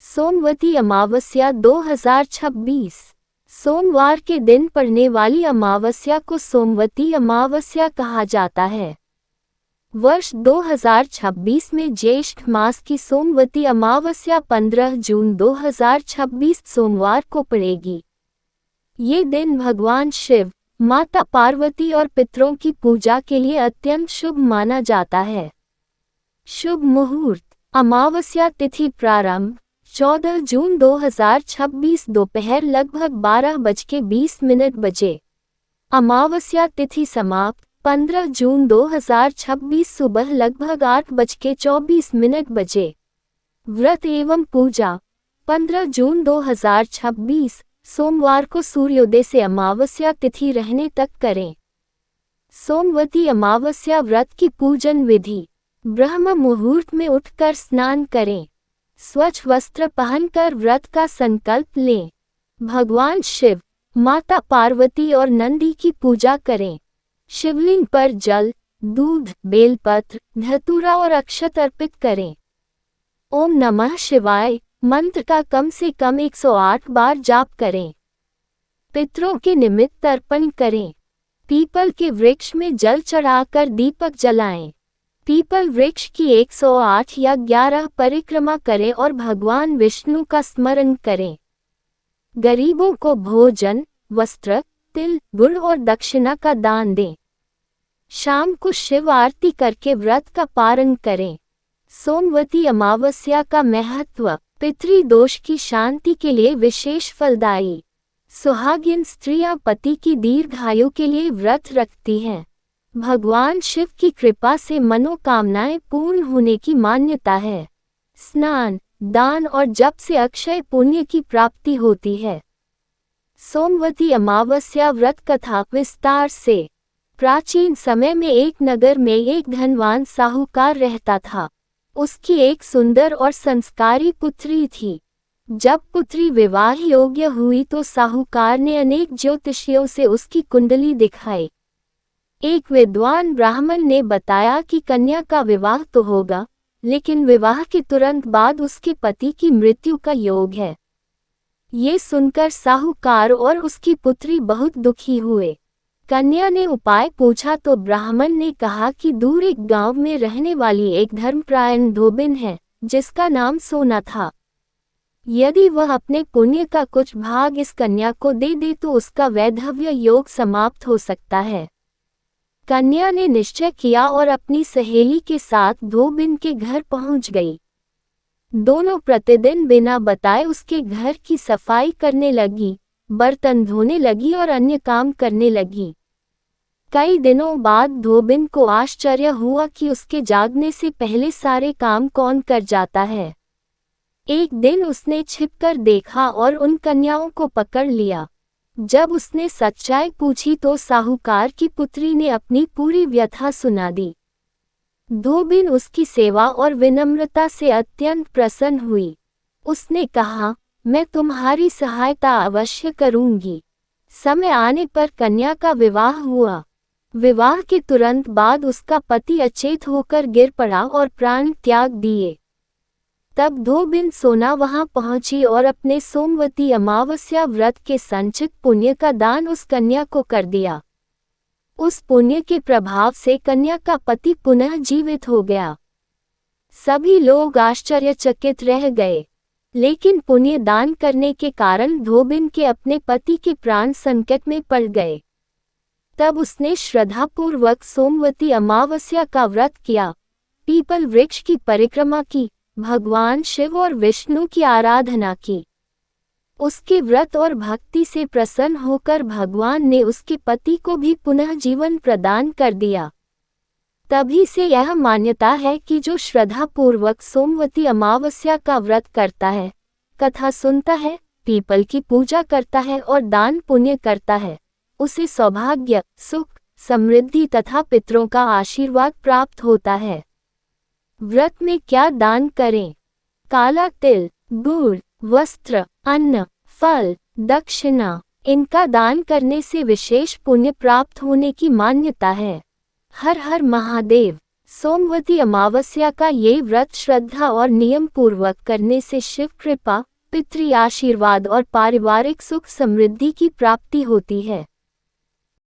सोमवती अमावस्या 2026। सोमवार के दिन पड़ने वाली अमावस्या को सोमवती अमावस्या कहा जाता है। वर्ष 2026 में ज्येष्ठ मास की सोमवती अमावस्या 15 जून 2026 सोमवार को पड़ेगी। ये दिन भगवान शिव, माता पार्वती और पितरों की पूजा के लिए अत्यंत शुभ माना जाता है। शुभ मुहूर्त। अमावस्या तिथि प्रारंभ 14 जून 2026 दोपहर लगभग 12:20 बजे। अमावस्या तिथि समाप्त 15 जून 2026 सुबह लगभग 8:24 बजे। व्रत एवं पूजा 15 जून 2026 सोमवार को सूर्योदय से अमावस्या तिथि रहने तक करें। सोमवती अमावस्या व्रत की पूजन विधि। ब्रह्म मुहूर्त में उठकर स्नान करें। स्वच्छ वस्त्र पहनकर व्रत का संकल्प लें। भगवान शिव, माता पार्वती और नंदी की पूजा करें। शिवलिंग पर जल, दूध, बेलपत्र, धतूरा और अक्षत अर्पित करें। ओम नमः शिवाय मंत्र का कम से कम 108 बार जाप करें। पितरों के निमित्त तर्पण करें। पीपल के वृक्ष में जल चढ़ाकर दीपक जलाएं। पीपल वृक्ष की 108 या 11 परिक्रमा करें और भगवान विष्णु का स्मरण करें। गरीबों को भोजन, वस्त्र, तिल, गुड़ और दक्षिणा का दान दें। शाम को शिव आरती करके व्रत का पारण करें। सोमवती अमावस्या का महत्व। पितृदोष की शांति के लिए विशेष फलदायी। सुहागिन स्त्रियां पति की दीर्घायु के लिए व्रत रखती हैं। भगवान शिव की कृपा से मनोकामनाएं पूर्ण होने की मान्यता है। स्नान, दान और जप से अक्षय पुण्य की प्राप्ति होती है। सोमवती अमावस्या व्रत कथा विस्तार से। प्राचीन समय में एक नगर में एक धनवान साहूकार रहता था। उसकी एक सुंदर और संस्कारी पुत्री थी। जब पुत्री विवाह योग्य हुई तो साहूकार ने अनेक ज्योतिषियों से उसकी कुंडली दिखाई। एक विद्वान ब्राह्मण ने बताया कि कन्या का विवाह तो होगा, लेकिन विवाह के तुरंत बाद उसके पति की मृत्यु का योग है। ये सुनकर साहूकार और उसकी पुत्री बहुत दुखी हुए। कन्या ने उपाय पूछा तो ब्राह्मण ने कहा कि दूर एक गांव में रहने वाली एक धर्मपरायण धोबिन है, जिसका नाम सोना था। यदि वह अपने पुण्य का कुछ भाग इस कन्या को दे दे तो उसका वैधव्य योग समाप्त हो सकता है। कन्या ने निश्चय किया और अपनी सहेली के साथ धोबिन के घर पहुंच गई। दोनों प्रतिदिन बिना बताए उसके घर की सफाई करने लगी, बर्तन धोने लगी और अन्य काम करने लगी। कई दिनों बाद धोबिन को आश्चर्य हुआ कि उसके जागने से पहले सारे काम कौन कर जाता है। एक दिन उसने छिपकर देखा और उन कन्याओं को पकड़ लिया। जब उसने सच्चाई पूछी तो साहूकार की पुत्री ने अपनी पूरी व्यथा सुना दी। धोबिन उसकी सेवा और विनम्रता से अत्यंत प्रसन्न हुई। उसने कहा, मैं तुम्हारी सहायता अवश्य करूंगी। समय आने पर कन्या का विवाह हुआ। विवाह के तुरंत बाद उसका पति अचेत होकर गिर पड़ा और प्राण त्याग दिए। तब धोबिन सोना वहां पहुंची और अपने सोमवती अमावस्या व्रत के संचित पुण्य का दान उस कन्या को कर दिया। उस पुण्य के प्रभाव से कन्या का पति पुनः जीवित हो गया। सभी लोग आश्चर्यचकित रह गए, लेकिन पुण्य दान करने के कारण धोबिन के अपने पति के प्राण संकट में पड़ गए। तब उसने श्रद्धापूर्वक सोमवती अमावस्या का व्रत किया, पीपल वृक्ष की परिक्रमा की, भगवान शिव और विष्णु की आराधना की। उसके व्रत और भक्ति से प्रसन्न होकर भगवान ने उसके पति को भी पुनः जीवन प्रदान कर दिया। तभी से यह मान्यता है कि जो श्रद्धापूर्वक सोमवती अमावस्या का व्रत करता है, कथा सुनता है, पीपल की पूजा करता है और दान पुण्य करता है, उसे सौभाग्य, सुख, समृद्धि तथा पितरों का आशीर्वाद प्राप्त होता है। व्रत में क्या दान करें? काला तिल, गुड़, वस्त्र, अन्न, फल, दक्षिणा, इनका दान करने से विशेष पुण्य प्राप्त होने की मान्यता है। हर हर महादेव। सोमवती अमावस्या का ये व्रत श्रद्धा और नियम पूर्वक करने से शिव कृपा, पितृ आशीर्वाद और पारिवारिक सुख समृद्धि की प्राप्ति होती है।